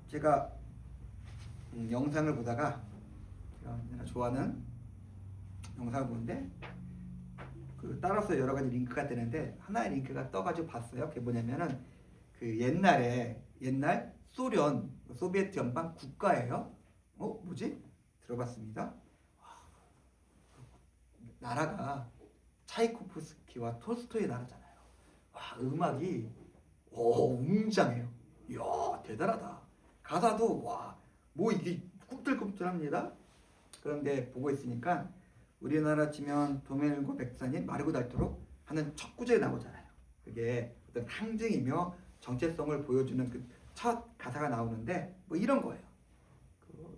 제가 영상을 보다가 제가 좋아하는 영상을 보는데 따라서 여러 가지 링크가 뜨는데 하나의 링크가 떠가지고 봤어요. 그게 뭐냐면은 옛날 소련 소비에트 연방 국가예요. 뭐지? 들어봤습니다. 나라가 차이코프스키와 톨스토이 나라잖아요. 음악이 웅장해요. 이야, 대단하다. 가사도 뭐 이게 꿈틀꿈틀합니다. 그런데 보고 있으니까 우리나라 치면 도멜고 백산이 마르고 닳도록 하는 첫 구절이 나오잖아요. 그게 어떤 상징이며 정체성을 보여주는 그 첫 가사가 나오는데 뭐 이런 거예요.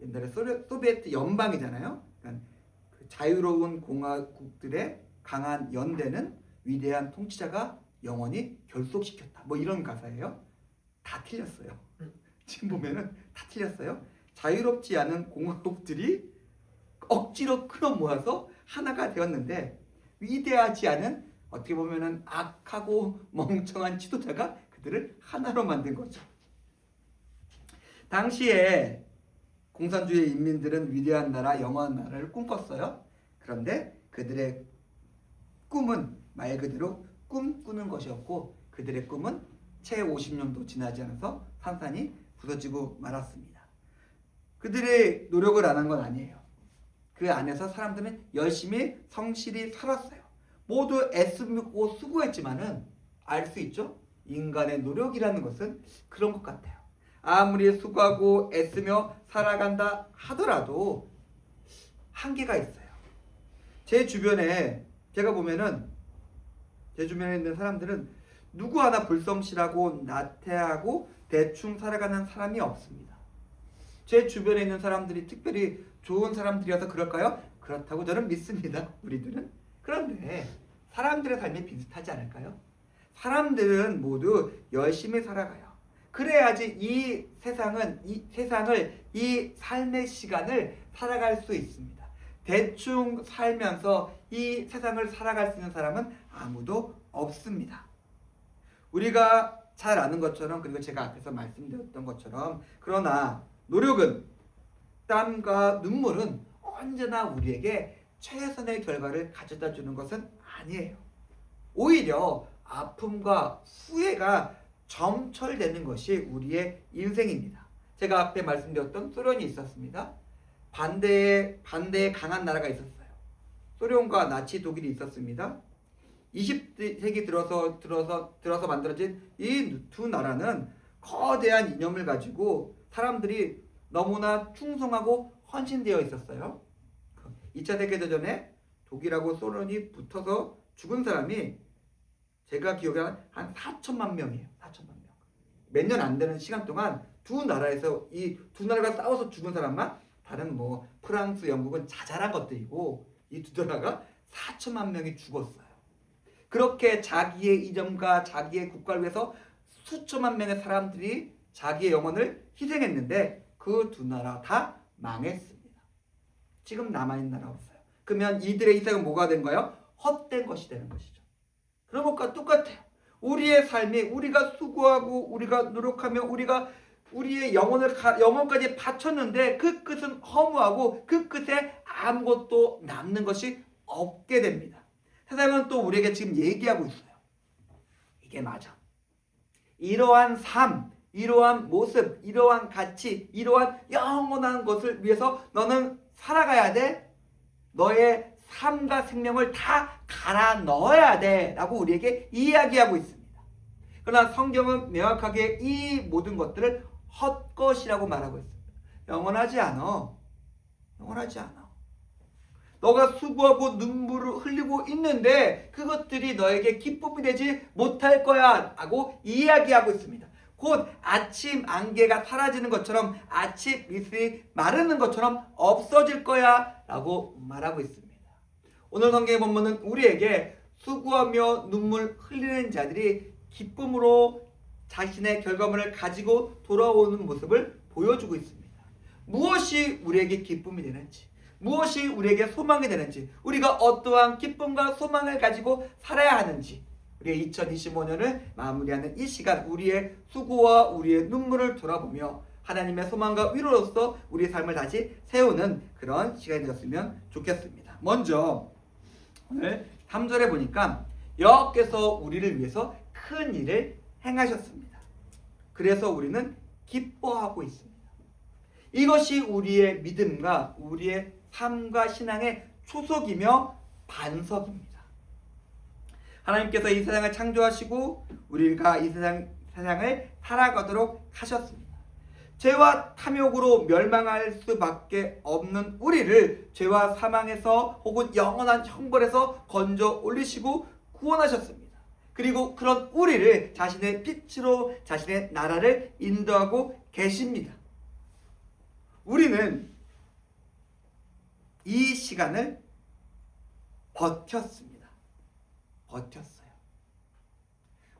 옛날에 소비에트 연방이잖아요. 그러니까 그 자유로운 공화국들의 강한 연대는 위대한 통치자가 영원히 결속시켰다. 뭐 이런 가사예요. 다 틀렸어요. 지금 보면은 다 틀렸어요. 자유롭지 않은 공화국들이 억지로 끌어모아서 하나가 되었는데 위대하지 않은 어떻게 보면은 악하고 멍청한 지도자가 그들을 하나로 만든 거죠. 당시에 공산주의 인민들은 위대한 나라, 영원한 나라를 꿈꿨어요. 그런데 그들의 꿈은 말 그대로 꿈꾸는 것이었고 그들의 꿈은 채 50년도 지나지 않아서 산산이 부서지고 말았습니다. 그들의 노력을 안 한 건 아니에요. 그 안에서 사람들은 열심히 성실히 살았어요. 모두 애쓰고 수고했지만은 알 수 있죠? 인간의 노력이라는 것은 그런 것 같아요. 아무리 수고하고 애쓰며 살아간다 하더라도 한계가 있어요. 제 주변에 제가 보면은 제 주변에 있는 사람들은 누구 하나 불성실하고 나태하고 대충 살아가는 사람이 없습니다. 제 주변에 있는 사람들이 특별히 좋은 사람들이어서 그럴까요? 그렇다고 저는 믿습니다. 우리들은. 그런데 사람들의 삶이 비슷하지 않을까요? 사람들은 모두 열심히 살아가요. 그래야지 이 세상을 이 삶의 시간을 살아갈 수 있습니다. 대충 살면서 이 세상을 살아갈 수 있는 사람은 아무도 없습니다. 우리가 잘 아는 것처럼 그리고 제가 앞에서 말씀드렸던 것처럼 그러나 노력은 땀과 눈물은 언제나 우리에게 최선의 결과를 가져다 주는 것은 아니에요. 오히려 아픔과 후회가 점철되는 것이 우리의 인생입니다. 제가 앞에 말씀드렸던 소련이 있었습니다. 반대에 강한 나라가 있었어요. 소련과 나치 독일이 있었습니다. 20세기 들어서 만들어진 이 두 나라는 거대한 이념을 가지고 사람들이 너무나 충성하고 헌신되어 있었어요. 2차 세계대전에 독일하고 소련이 붙어서 죽은 사람이 제가 기억에 한 4천만 명이에요. 4천만 명. 몇 년 안 되는 시간 동안 두 나라에서 이 두 나라가 싸워서 죽은 사람만 다른 뭐 프랑스, 영국은 자잘한 것들이고 이 두 나라가 4천만 명이 죽었어요. 그렇게 자기의 이념과 자기의 국가를 위해서 수천만 명의 사람들이 자기의 영혼을 희생했는데 그 두 나라 다 망했습니다. 지금 남아있는 나라 없어요. 그러면 이들의 희생은 뭐가 된 거예요? 헛된 것이 되는 것이죠. 그런 것과 똑같아요. 우리의 삶이 우리가 수고하고 우리가 노력하며 우리가 우리의 영혼까지 바쳤는데 그 끝은 허무하고 그 끝에 아무것도 남는 것이 없게 됩니다. 세상은 또 우리에게 지금 얘기하고 있어요. 이게 맞아. 이러한 삶, 이러한 모습, 이러한 가치, 이러한 영원한 것을 위해서 너는 살아가야 돼. 너의 삶과 생명을 다 갈아 넣어야 돼 라고 우리에게 이야기하고 있습니다. 그러나 성경은 명확하게 이 모든 것들을 헛것이라고 말하고 있습니다. 영원하지 않아. 영원하지 않아. 너가 수고하고 눈물을 흘리고 있는데 그것들이 너에게 기쁨이 되지 못할 거야 라고 이야기하고 있습니다. 곧 아침 안개가 사라지는 것처럼 아침 이슬이 마르는 것처럼 없어질 거야 라고 말하고 있습니다. 오늘 성경의 본문은 우리에게 수고하며 눈물 흘리는 자들이 기쁨으로 자신의 결과물을 가지고 돌아오는 모습을 보여주고 있습니다. 무엇이 우리에게 기쁨이 되는지, 무엇이 우리에게 소망이 되는지, 우리가 어떠한 기쁨과 소망을 가지고 살아야 하는지 우리의 2025년을 마무리하는 이 시간, 우리의 수고와 우리의 눈물을 돌아보며 하나님의 소망과 위로로서 우리의 삶을 다시 세우는 그런 시간이 되었으면 좋겠습니다. 먼저 오늘 3절에 보니까 여호와께서 우리를 위해서 큰 일을 행하셨습니다. 그래서 우리는 기뻐하고 있습니다. 이것이 우리의 믿음과 우리의 삶과 신앙의 초석이며 반석입니다. 하나님께서 이 세상을 창조하시고 우리가 이 세상을 살아가도록 하셨습니다. 죄와 탐욕으로 멸망할 수밖에 없는 우리를 죄와 사망에서 혹은 영원한 형벌에서 건져 올리시고 구원하셨습니다. 그리고 그런 우리를 자신의 빛으로 자신의 나라를 인도하고 계십니다. 우리는 이 시간을 버텼습니다. 버텼어요.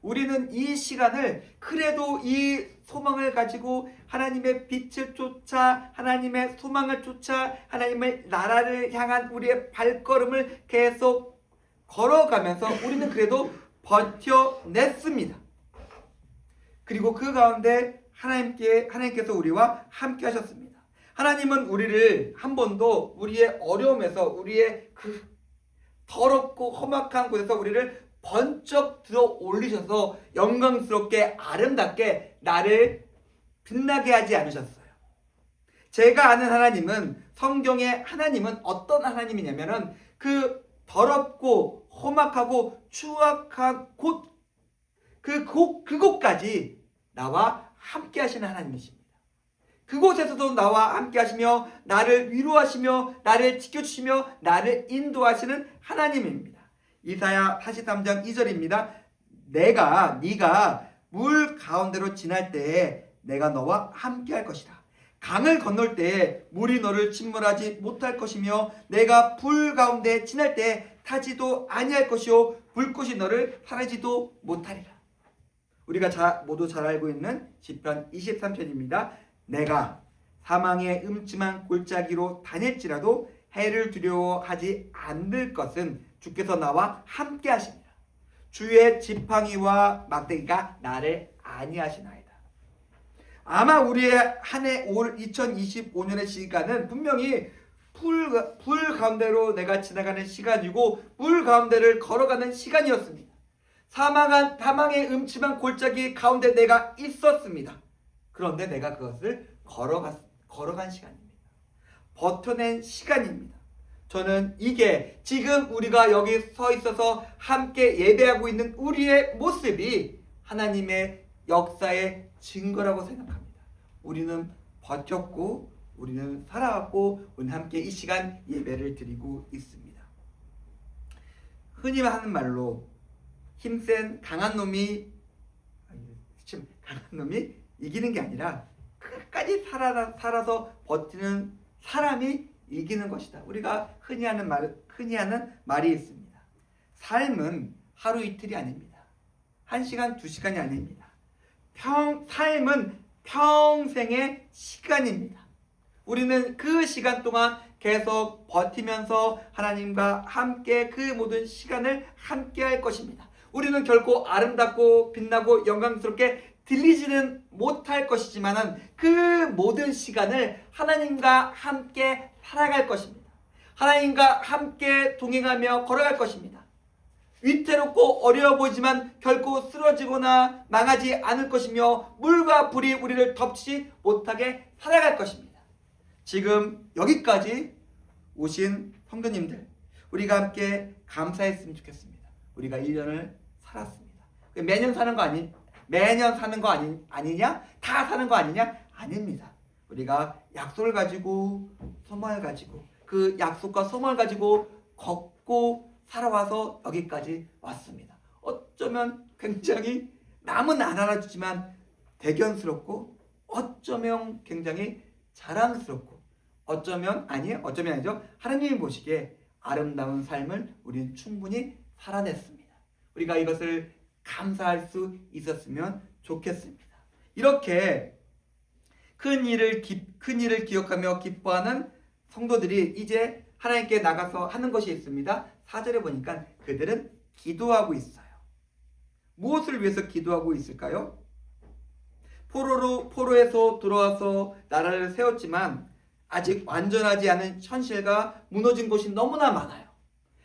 우리는 이 시간을 그래도 이 소망을 가지고 하나님의 빛을 쫓아 하나님의 소망을 쫓아 하나님의 나라를 향한 우리의 발걸음을 계속 걸어가면서 우리는 그래도 버텨냈습니다. 그리고 그 가운데 하나님께서 우리와 함께 하셨습니다. 하나님은 우리를 한 번도 우리의 어려움에서 우리의 그 더럽고 험악한 곳에서 우리를 번쩍 들어 올리셔서 영광스럽게 아름답게 나를 빛나게 하지 않으셨어요. 제가 아는 하나님은, 성경의 하나님은 어떤 하나님이냐면은 그 더럽고 험악하고 추악한 그곳까지 나와 함께 하시는 하나님이십니다. 그곳에서도 나와 함께 하시며 나를 위로하시며 나를 지켜주시며 나를 인도하시는 하나님입니다. 이사야 43장 2절입니다. 네가 물 가운데로 지날 때에 내가 너와 함께 할 것이다. 강을 건널 때에 물이 너를 침몰하지 못할 것이며 내가 불 가운데 지날 때에 타지도 아니할 것이요 불꽃이 너를 사르지도 못하리라. 우리가 모두 잘 알고 있는 시편 23편입니다. 내가 사망의 음침한 골짜기로 다닐지라도 해를 두려워하지 않을 것은 주께서 나와 함께 하십니다. 주의 지팡이와 막대기가 나를 안위하시나이다. 아마 우리의 한 해 올 2025년의 시간은 분명히 불 가운데로 내가 지나가는 시간이고 불 가운데를 걸어가는 시간이었습니다. 사망의 음침한 골짜기 가운데 내가 있었습니다. 그런데 내가 그것을 걸어간 시간입니다. 버텨낸 시간입니다. 저는 이게 지금 우리가 여기 서 있어서 함께 예배하고 있는 우리의 모습이 하나님의 역사의 증거라고 생각합니다. 우리는 버텼고 우리는 살아왔고 우리는 함께 이 시간 예배를 드리고 있습니다. 흔히 하는 말로 힘센 강한 놈이 이기는 게 아니라 끝까지 살아서 버티는 사람이 이기는 것이다. 우리가 흔히 하는 말이 있습니다. 삶은 하루 이틀이 아닙니다. 1시간, 2시간이 아닙니다. 삶은 평생의 시간입니다. 우리는 그 시간 동안 계속 버티면서 하나님과 함께 그 모든 시간을 함께 할 것입니다. 우리는 결코 아름답고 빛나고 영광스럽게 들리지는 못할 것이지만 그 모든 시간을 하나님과 함께 살아갈 것입니다. 하나님과 함께 동행하며 걸어갈 것입니다. 위태롭고 어려워 보이지만 결코 쓰러지거나 망하지 않을 것이며 물과 불이 우리를 덮지 못하게 살아갈 것입니다. 지금 여기까지 오신 성도님들, 우리가 함께 감사했으면 좋겠습니다. 우리가 1년을 살았습니다. 매년 사는 거 아니냐? 다 사는 거 아니냐? 아닙니다. 우리가 약속을 가지고 소망을 가지고 그 약속과 소망을 가지고 걷고 살아와서 여기까지 왔습니다. 어쩌면 굉장히 남은 안 알아주지만 대견스럽고 어쩌면 굉장히 자랑스럽고 어쩌면 아니죠. 하나님이 보시기에 아름다운 삶을 우리는 충분히 살아냈습니다. 우리가 이것을 감사할 수 있었으면 좋겠습니다. 이렇게 큰 일을 기억하며 기뻐하는 성도들이 이제 하나님께 나가서 하는 것이 있습니다. 4절에 보니까 그들은 기도하고 있어요. 무엇을 위해서 기도하고 있을까요? 포로에서 들어와서 나라를 세웠지만 아직 완전하지 않은 현실과 무너진 곳이 너무나 많아요.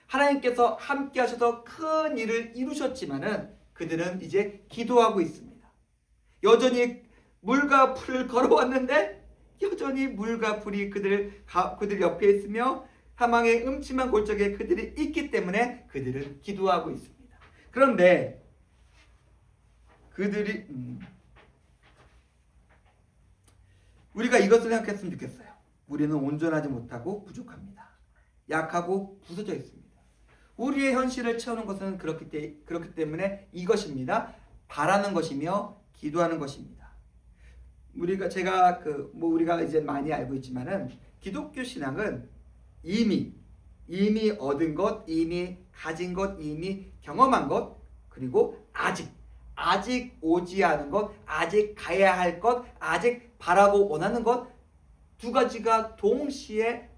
하나님께서 함께 하셔서 큰 일을 이루셨지만은 그들은 이제 기도하고 있습니다. 여전히 물과 풀을 걸어왔는데 여전히 물과 풀이 그들 옆에 있으며 사망의 음침한 골짜기에 그들이 있기 때문에 그들은 기도하고 있습니다. 그런데 그들이 우리가 이것을 생각했으면 좋겠어요. 우리는 온전하지 못하고 부족합니다. 약하고 부서져 있습니다. 우리의 현실을 채우는 것은 그렇기 때문에 이것입니다. 바라는 것이며 기도하는 것입니다. 우리가 이제 많이 알고 있지만은 기독교 신앙은 이미 얻은 것, 이미 가진 것, 이미 경험한 것, 그리고 아직 오지 않은 것, 아직 가야 할 것, 아직 바라고 원하는 것, 두 가지가 동시에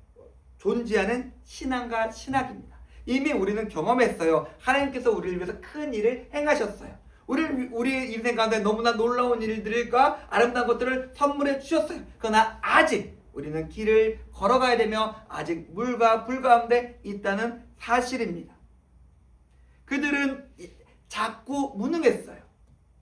존재하는 신앙과 신학입니다. 이미 우리는 경험했어요. 하나님께서 우리를 위해서 큰 일을 행하셨어요. 우리 인생 가운데 너무나 놀라운 일들과 아름다운 것들을 선물해 주셨어요. 그러나 아직 우리는 길을 걸어가야 되며 아직 물과 불 가운데 있다는 사실입니다. 그들은 자꾸 무능했어요.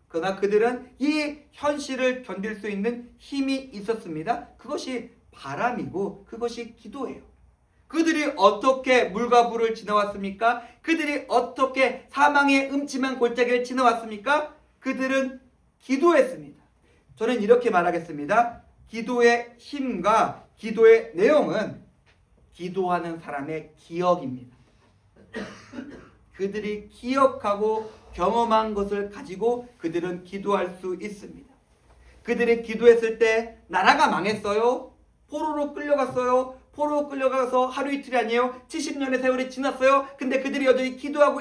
그러나 그들은 이 현실을 견딜 수 있는 힘이 있었습니다. 그것이 바람이고 그것이 기도예요. 그들이 어떻게 물과 불을 지나왔습니까? 그들이 어떻게 사망의 음침한 골짜기를 지나왔습니까? 그들은 기도했습니다. 저는 이렇게 말하겠습니다. 기도의 힘과 기도의 내용은 기도하는 사람의 기억입니다. 그들이 기억하고 경험한 것을 가지고 그들은 기도할 수 있습니다. 그들이 기도했을 때 나라가 망했어요. 포로로 끌려갔어요. 포로로 끌려가서 하루 이틀이 아니에요. 70년의 세월이 지났어요. 근데 그들이 여전히 기도하고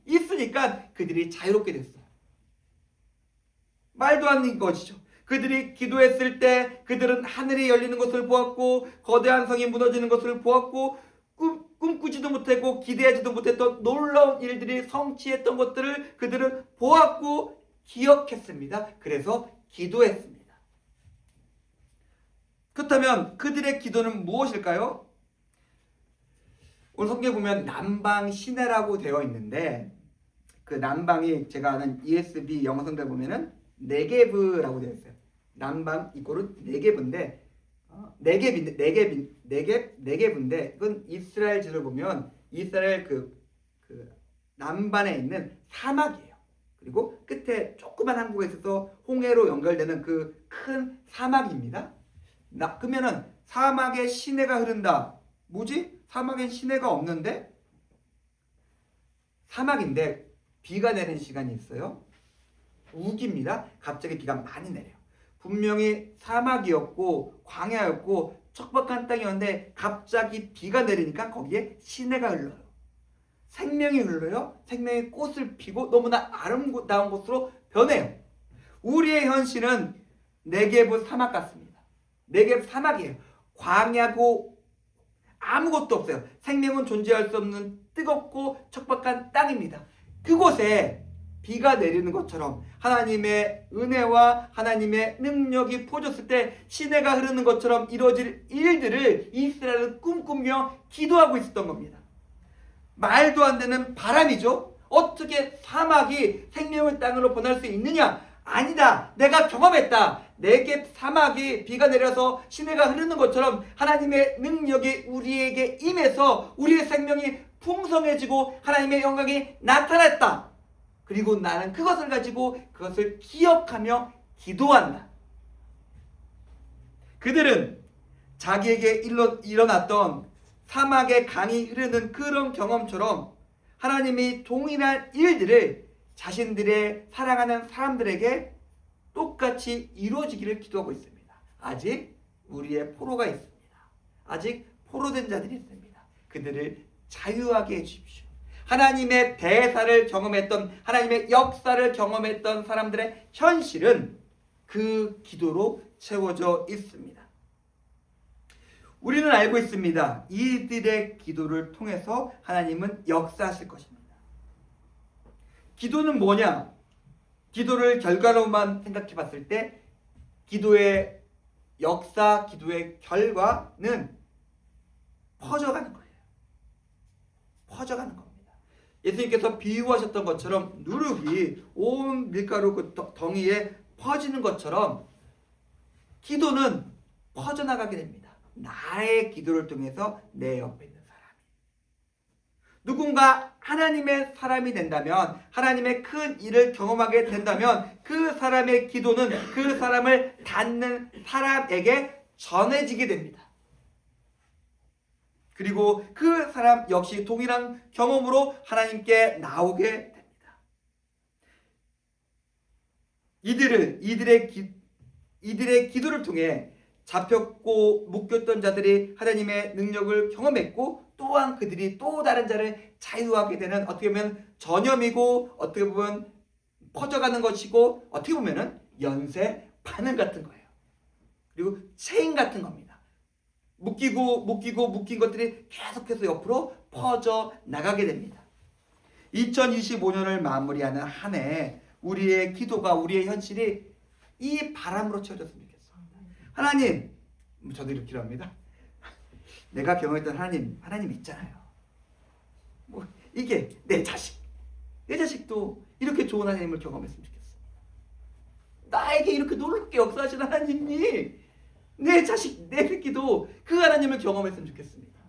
있으니까 그들이 자유롭게 됐어요. 말도 안 되는 것이죠. 그들이 기도했을 때 그들은 하늘이 열리는 것을 보았고 거대한 성이 무너지는 것을 보았고 꿈꾸지도 못하고 기대하지도 못했던 놀라운 일들이 성취했던 것들을 그들은 보았고 기억했습니다. 그래서 기도했습니다. 그렇다면 그들의 기도는 무엇일까요? 오늘 성경에 보면 남방 시내라고 되어 있는데 그 남방이 제가 아는 ESV 영어 성경에 보면은 네게브라고 되어 있어요. 남방 이꼬르 네게브인데 네게브인데 그건 이스라엘 지도를 보면 이스라엘 그 남반에 있는 사막이에요. 그리고 끝에 조그만 항구가 있어서 홍해로 연결되는 그 큰 사막입니다. 그러면은 사막에 시내가 흐른다. 뭐지? 사막엔 시내가 없는데? 사막인데 비가 내리는 시간이 있어요. 우기입니다. 갑자기 비가 많이 내려요. 분명히 사막이었고 광야였고 척박한 땅이었는데 갑자기 비가 내리니까 거기에 시내가 흘러요. 생명이 흘러요. 생명이 꽃을 피고 너무나 아름다운 곳으로 변해요. 우리의 현실은 네게브 사막 같습니다. 네게브 사막이에요. 광야고 아무것도 없어요. 생명은 존재할 수 없는 뜨겁고 척박한 땅입니다. 그곳에 비가 내리는 것처럼 하나님의 은혜와 하나님의 능력이 퍼졌을 때 시내가 흐르는 것처럼 이루어질 일들을 이스라엘은 꿈꾸며 기도하고 있었던 겁니다. 말도 안 되는 바람이죠. 어떻게 사막이 생명의 땅으로 변할 수 있느냐? 아니다. 내가 경험했다. 내게 사막이 비가 내려서 시내가 흐르는 것처럼 하나님의 능력이 우리에게 임해서 우리의 생명이 풍성해지고 하나님의 영광이 나타났다. 그리고 나는 그것을 가지고 그것을 기억하며 기도한다. 그들은 자기에게 일어났던 사막의 강이 흐르는 그런 경험처럼 하나님이 동일한 일들을 자신들의 사랑하는 사람들에게 똑같이 이루어지기를 기도하고 있습니다. 아직 우리의 포로가 있습니다. 아직 포로된 자들이 있습니다. 그들을 자유하게 해주십시오. 하나님의 대사를 경험했던 하나님의 역사를 경험했던 사람들의 현실은 그 기도로 채워져 있습니다. 우리는 알고 있습니다. 이들의 기도를 통해서 하나님은 역사하실 것입니다. 기도는 뭐냐? 기도를 결과로만 생각해 봤을 때 기도의 역사, 기도의 결과는 퍼져가는 거예요. 퍼져가는 겁니다. 예수님께서 비유하셨던 것처럼 누룩이 온 밀가루 그 덩이에 퍼지는 것처럼 기도는 퍼져나가게 됩니다. 나의 기도를 통해서 내 옆에 있는 사람이. 누군가 하나님의 사람이 된다면, 하나님의 큰 일을 경험하게 된다면 그 사람의 기도는 그 사람을 닿는 사람에게 전해지게 됩니다. 그리고 그 사람 역시 동일한 경험으로 하나님께 나오게 됩니다. 이들의 기도를 통해 잡혔고 묶였던 자들이 하나님의 능력을 경험했고, 또한 그들이 또 다른 자를 자유하게 되는, 어떻게 보면 전염이고 어떻게 보면 퍼져가는 것이고 어떻게 보면은 연쇄 반응 같은 거예요. 그리고 체인 같은 겁니다. 묶인 것들이 계속해서 옆으로 퍼져 나가게 됩니다. 2025년을 마무리하는 한 해 우리의 기도가, 우리의 현실이 이 바람으로 채워졌으면 좋겠습니다. 하나님, 저도 이렇게 합니다. 내가 경험했던 하나님 있잖아요. 뭐 이게 내 자식도 이렇게 좋은 하나님을 경험했으면 좋겠어. 나에게 이렇게 놀랍게 역사하신 하나님이 내 자식, 내 새끼도 그 하나님을 경험했으면 좋겠습니다.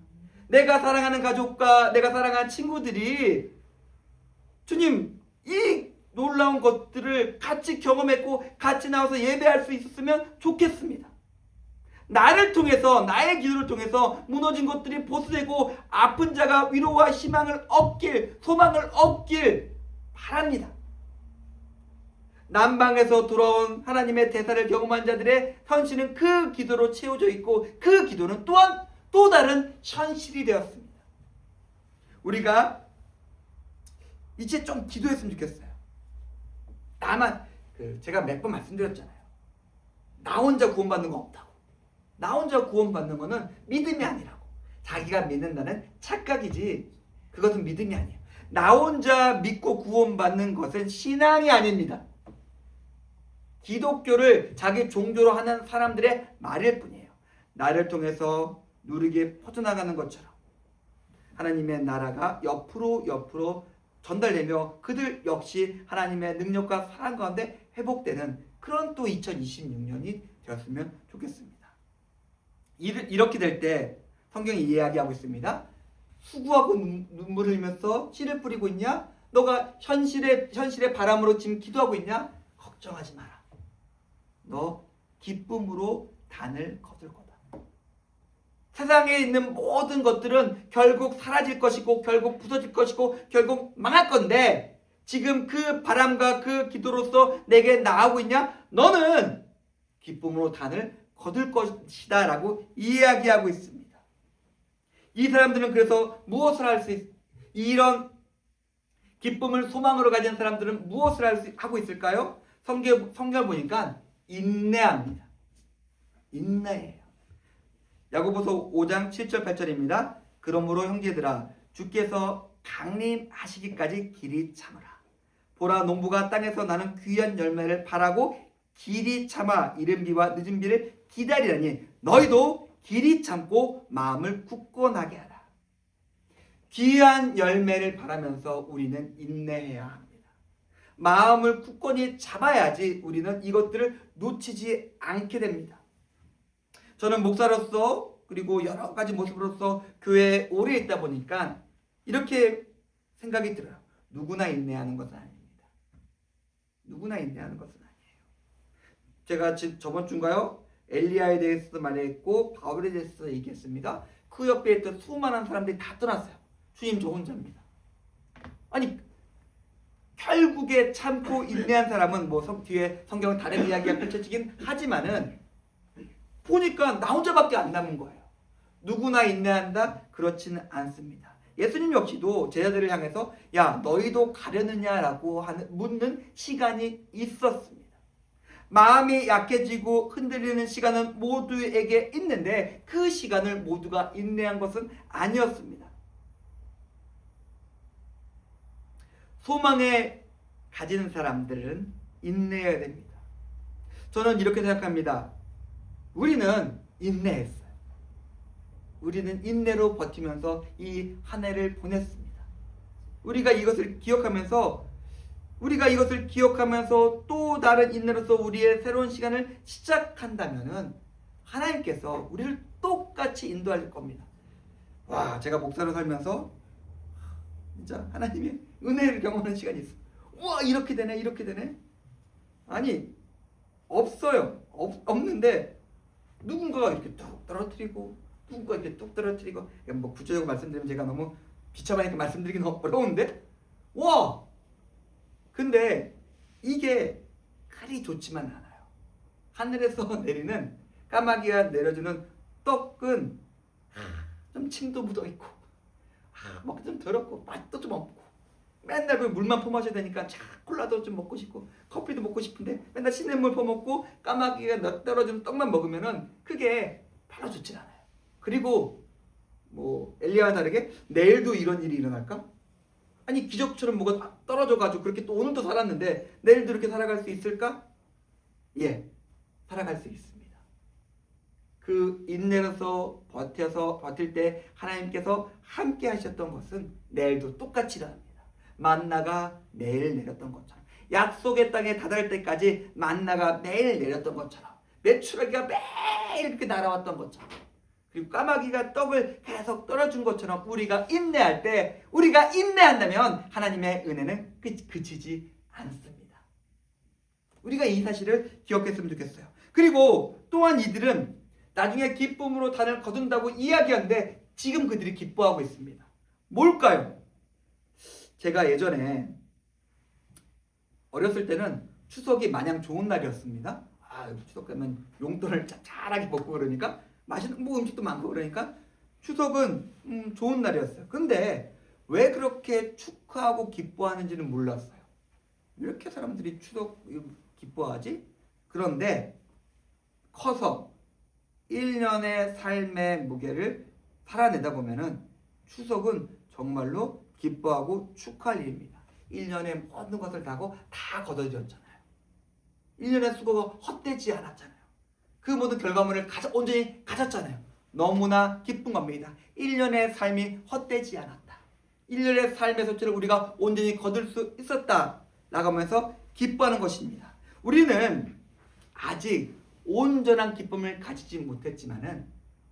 내가 사랑하는 가족과 내가 사랑하는 친구들이 주님, 이 놀라운 것들을 같이 경험했고 같이 나와서 예배할 수 있었으면 좋겠습니다. 나를 통해서, 나의 기도를 통해서 무너진 것들이 보수되고 아픈 자가 위로와 희망을 얻길, 소망을 얻길 바랍니다. 남방에서 돌아온 하나님의 대사를 경험한 자들의 현실은 그 기도로 채워져 있고, 그 기도는 또한 또 다른 현실이 되었습니다. 우리가 이제 좀 기도했으면 좋겠어요. 제가 몇 번 말씀드렸잖아요. 나 혼자 구원받는 거 없다고. 나 혼자 구원받는 거는 믿음이 아니라고. 자기가 믿는다는 착각이지 그것은 믿음이 아니에요. 나 혼자 믿고 구원받는 것은 신앙이 아닙니다. 기독교를 자기 종교로 하는 사람들의 말일 뿐이에요. 나를 통해서 누르게 퍼져나가는 것처럼 하나님의 나라가 옆으로 전달되며 그들 역시 하나님의 능력과 사랑 가운데 회복되는 그런 또 2026년이 되었으면 좋겠습니다. 이렇게 될 때 성경이 이야기하고 있습니다. 수고하고 눈물 흘리면서 씨를 뿌리고 있냐? 너가 현실의 바람으로 지금 기도하고 있냐? 걱정하지 마라. 너 기쁨으로 단을 거둘 거다. 세상에 있는 모든 것들은 결국 사라질 것이고 결국 부서질 것이고 결국 망할 건데, 지금 그 바람과 그 기도로서 내게 나아오고 있냐? 너는 기쁨으로 단을 거둘 것이다 라고 이야기하고 있습니다. 이 사람들은 그래서 무엇을 할 수 이런 기쁨을 소망으로 가진 사람들은 무엇을 하고 있을까요? 성경을 보니까 인내합니다. 인내해요. 야고보서 5장 7절 8절입니다. 그러므로 형제들아, 주께서 강림하시기까지 길이 참으라. 보라, 농부가 땅에서 나는 귀한 열매를 바라고 길이 참아 이른 비와 늦은 비를 기다리라니 너희도 길이 참고 마음을 굳건하게 하라. 귀한 열매를 바라면서 우리는 인내해야 합니다. 마음을 굳건히 잡아야지 우리는 이것들을 놓치지 않게 됩니다. 저는 목사로서 그리고 여러 가지 모습으로서 교회에 오래 있다 보니까 이렇게 생각이 들어요. 누구나 인내하는 것은 아닙니다. 누구나 인내하는 것은 아니에요. 제가 저번 주인가요? 엘리야에 대해서도 말했고 바울에 대해서 얘기했습니다. 그 옆에 있던 수많은 사람들이 다 떠났어요. 주님 저 혼자입니다. 아니 결국에 참고 인내한 사람은 뒤에 성경은 다른 이야기가 펼쳐지긴 하지만은 보니까 나 혼자밖에 안 남은 거예요. 누구나 인내한다? 그렇지는 않습니다. 예수님 역시도 제자들을 향해서 야 너희도 가려느냐라고 묻는 시간이 있었습니다. 마음이 약해지고 흔들리는 시간은 모두에게 있는데 그 시간을 모두가 인내한 것은 아니었습니다. 소망의 가진 사람들은 인내해야 됩니다. 저는 이렇게 생각합니다. 우리는 인내했어요. 우리는 인내로 버티면서 이 한 해를 보냈습니다. 우리가 이것을 기억하면서 또 다른 인내로서 우리의 새로운 시간을 시작한다면은 하나님께서 우리를 똑같이 인도할 겁니다. 와, 제가 목사로 살면서 진짜 하나님의 은혜를 경험하는 시간이 있어요. 와, 이렇게 되네, 이렇게 되네. 아니, 없어요. 없는데 누군가가 이렇게 뚝 떨어뜨리고 누군가 이렇게 뚝 떨어뜨리고, 뭐 구체적으로 말씀드리면 제가 너무 비참하니까 말씀드리기 너무 어려운데, 와, 근데 이게 칼이 좋지만 않아요. 하늘에서 내리는 까마귀가 내려주는 떡은 좀 침도 묻어있고 먹기 좀 더럽고 맛도 좀 없고 맨날 그 물만 퍼마셔야 되니까 콜라도 좀 먹고 싶고 커피도 먹고 싶은데 맨날 시냇물 퍼먹고 까마귀가 떨어지는 떡만 먹으면은 그게 별로 좋진 않아요. 그리고 뭐 엘리야와 다르게 내일도 이런 일이 일어날까? 아니, 기적처럼 뭐가 떨어져가지고 그렇게 또 오늘도 살았는데 내일도 이렇게 살아갈 수 있을까? 예, 살아갈 수 있습니다. 그 인내로서 버틸 때 하나님께서 함께 하셨던 것은 내일도 똑같이 일어납니다. 만나가 내일 내렸던 것처럼, 약속의 땅에 다다를 때까지 만나가 매일 내렸던 것처럼, 메추라기가 매일 이렇게 날아왔던 것처럼, 그리고 까마귀가 떡을 계속 떨어준 것처럼 우리가 인내할 때, 우리가 인내한다면 하나님의 은혜는 그치지 않습니다. 우리가 이 사실을 기억했으면 좋겠어요. 그리고 또한 이들은 나중에 기쁨으로 단을 거둔다고 이야기하는데 지금 그들이 기뻐하고 있습니다. 뭘까요? 제가 예전에 어렸을 때는 추석이 마냥 좋은 날이었습니다. 추석 되면 용돈을 잘하게 먹고 그러니까 맛있는 뭐 음식도 많고 그러니까 추석은 좋은 날이었어요. 근데 왜 그렇게 축하하고 기뻐하는지는 몰랐어요. 왜 이렇게 사람들이 추석 기뻐하지? 그런데 커서 1년의 삶의 무게를 살아내다 보면은 추석은 정말로 기뻐하고 축하할 일입니다. 1년의 모든 것을 다고 다 거둬들였잖아요. 1년의 수고가 헛되지 않았잖아요. 그 모든 결과물을 온전히 가졌잖아요. 너무나 기쁜 겁니다. 1년의 삶이 헛되지 않았다. 1년의 삶의 소치를 우리가 온전히 거둘 수 있었다 라고 하면서 기뻐하는 것입니다. 우리는 아직 온전한 기쁨을 가지지 못했지만은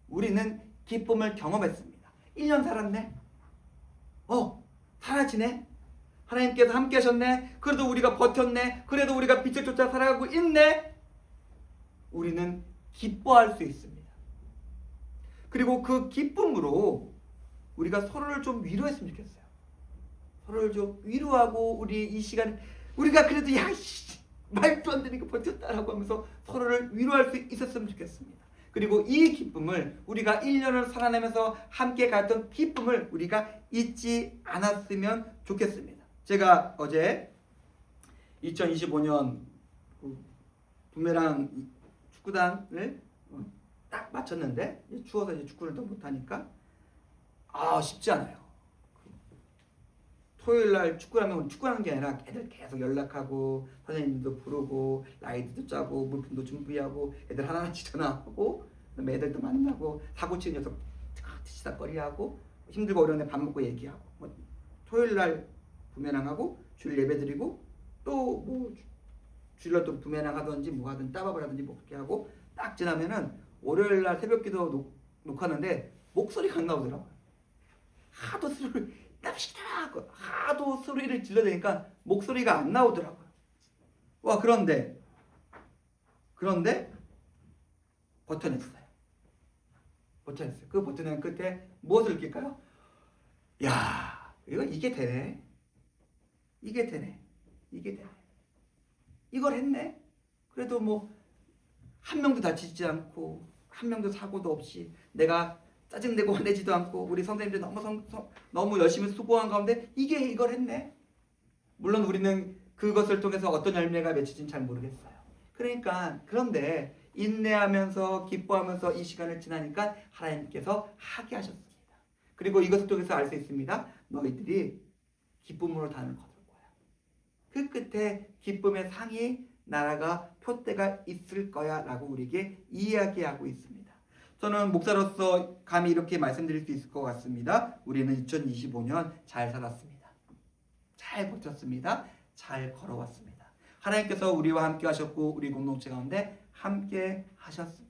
우리는 기쁨을 경험했습니다. 1년 살았네. 사라지네. 하나님께서 함께 하셨네. 그래도 우리가 버텼네. 그래도 우리가 빛을 쫓아 살아가고 있네. 우리는 기뻐할 수 있습니다. 그리고 그 기쁨으로 우리가 서로를 좀 위로했으면 좋겠어요. 서로를 좀 위로하고 우리 이 시간 우리가 그래도 말도 안 되니까 버텼다라고 하면서 서로를 위로할 수 있었으면 좋겠습니다. 그리고 이 기쁨을 우리가 1년을 살아내면서 함께 갔던 기쁨을 우리가 잊지 않았으면 좋겠습니다. 제가 어제 2025년 부메랑 축구단을 딱 마쳤는데 추워서 이제 축구를 또 못하니까 쉽지 않아요. 토요일 날 축구하면 축구하는 게 아니라 애들 계속 연락하고 선생님들도 부르고 라이드도 짜고 물품도 준비하고 애들 하나하나씩 전화하고 그다음에 애들도 만나고 사고 치는 녀석 티시닥거리하고 힘들고 어려운 애 밥 먹고 얘기하고 토요일 날 부메랑하고 주일 예배드리고 또 뭐 주일날 또 부메랑 하든지 뭐 하든 따밥을 하든지 뭐 그렇게 하고 딱 지나면은 월요일 날 새벽기도 녹화하는데 목소리가 안 나오더라고요. 하도 소리를 질러대니까 목소리가 안 나오더라고요. 그런데 버텨냈어요. 그 버텨낸 끝에 무엇을 느낄까요? 이게 되네. 이걸 했네. 그래도 뭐 한 명도 다치지 않고 한 명도 사고도 없이 내가 짜증내고 화내지도 않고 우리 선생님들이 너무 열심히 수고한 가운데 이걸 했네. 물론 우리는 그것을 통해서 어떤 열매가 맺힐지는 잘 모르겠어요. 그런데 인내하면서 기뻐하면서 이 시간을 지나니까 하나님께서 하게 하셨습니다. 그리고 이것을 통해서 알 수 있습니다. 너희들이 기쁨으로 단을 거둘 거야. 그 끝에 기쁨의 상이 나라가 표대가 있을 거야 라고 우리에게 이야기하고 있습니다. 저는 목사로서 감히 이렇게 말씀드릴 수 있을 것 같습니다. 우리는 2025년 잘 살았습니다. 잘 버텼습니다. 잘 걸어왔습니다. 하나님께서 우리와 함께 하셨고 우리 공동체 가운데 함께 하셨습니다.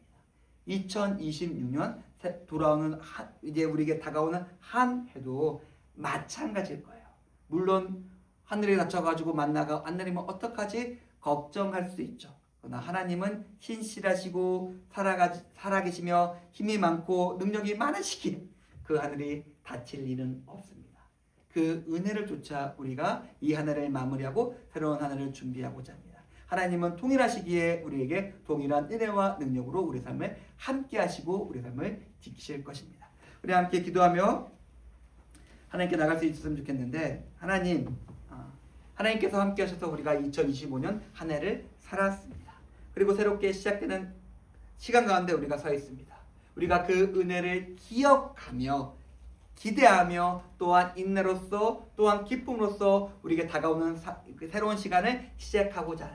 2026년 돌아오는 이제 우리에게 다가오는 한 해도 마찬가지일 거예요. 물론 하늘에 닫혀가지고 만나가 안 내리면 어떡하지? 걱정할 수 있죠. 그러나 하나님은 신실하시고 살아계시며 힘이 많고 능력이 많으시기에 그 하늘이 닫힐 일은 없습니다. 그 은혜를 쫓아 우리가 이 하늘을 마무리하고 새로운 하늘을 준비하고자 합니다. 하나님은 동일하시기에 우리에게 동일한 은혜와 능력으로 우리 삶을 함께 하시고 우리 삶을 지키실 것입니다. 우리 함께 기도하며 하나님께 나갈 수 있었으면 좋겠는데 하나님께서 함께 하셔서 우리가 2025년 한 해를 살았습니다. 그리고 새롭게 시작되는 시간 가운데 우리가 서 있습니다. 우리가 그 은혜를 기억하며 기대하며 또한 인내로서 또한 기쁨으로써 우리에게 다가오는 새로운 시간을 시작하고자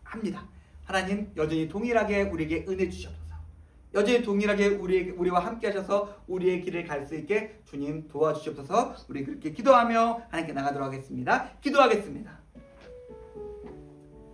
합니다. 하나님 여전히 동일하게 우리에게 은혜 주셔서 여전히 동일하게 우리와 함께 하셔서 우리의 길을 갈 수 있게 주님 도와주시옵소서. 우리 그렇게 기도하며 하나님께 나가도록 하겠습니다. 기도하겠습니다.